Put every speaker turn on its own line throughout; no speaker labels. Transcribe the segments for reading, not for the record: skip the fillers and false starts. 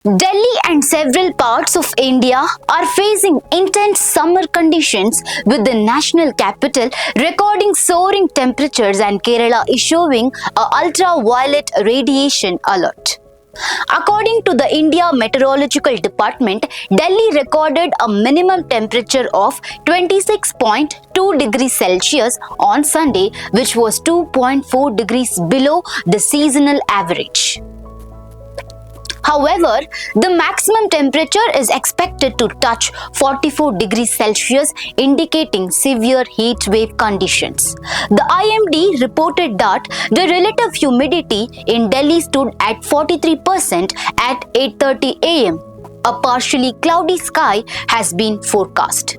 Delhi and several parts of India are facing intense summer conditions, with the national capital recording soaring temperatures and Kerala issuing a ultraviolet radiation alert. According to the India Meteorological Department, Delhi recorded a minimum temperature of 26.2 degrees Celsius on Sunday, which was 2.4 degrees below the seasonal average. However, the maximum temperature is expected to touch 44 degrees Celsius, indicating severe heat wave conditions. The IMD reported that the relative humidity in Delhi stood at 43% at 8:30 am. A partially cloudy sky has been forecast.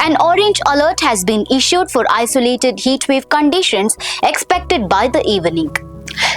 An orange alert has been issued for isolated heat wave conditions expected by the evening.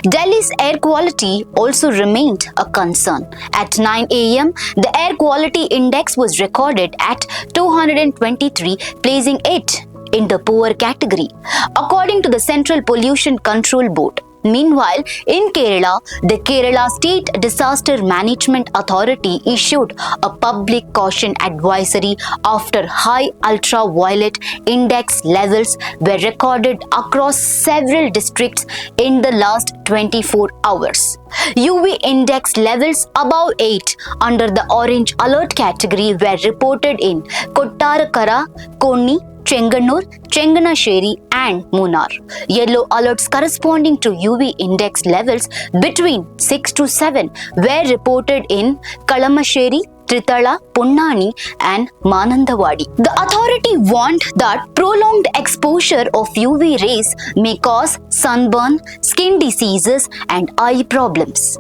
Delhi's air quality also remained a concern. At 9 am, the air quality index was recorded at 223, placing it in the poor category, according to the Central Pollution Control Board. Meanwhile, in Kerala, the Kerala State Disaster Management Authority issued a public caution advisory after high ultraviolet index levels were recorded across several districts in the last 24 hours. UV index levels above 8 under the orange alert category were reported in Kottarakara, Konni, Chenganur, Chenganasheri and Munnar. Yellow alerts corresponding to UV index levels between 6 to 7 were reported in Kalamasheri, Tritala, Punnani and Manandawadi. The authority warned that prolonged exposure of UV rays may cause sunburn, skin diseases and eye problems.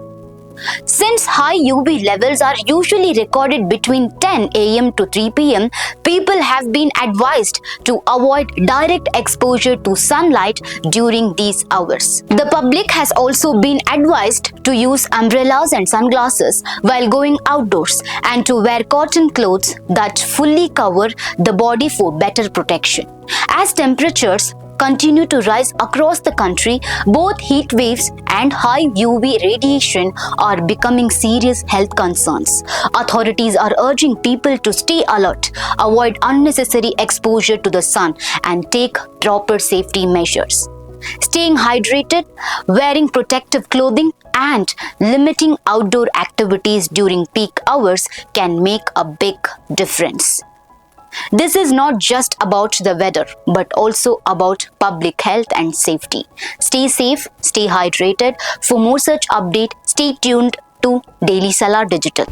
Since high UV levels are usually recorded between 10 am to 3 pm, people have been advised to avoid direct exposure to sunlight during these hours. The public has also been advised to use umbrellas and sunglasses while going outdoors and to wear cotton clothes that fully cover the body for better protection. As temperatures continue to rise across the country, both heat waves and high UV radiation are becoming serious health concerns. Authorities are urging people to stay alert, avoid unnecessary exposure to the sun, and take proper safety measures. Staying hydrated, wearing protective clothing, and limiting outdoor activities during peak hours can make a big difference. This is not just about the weather, but also about public health and safety. Stay safe, stay hydrated. For more such update, stay tuned to Daily Salar Digital.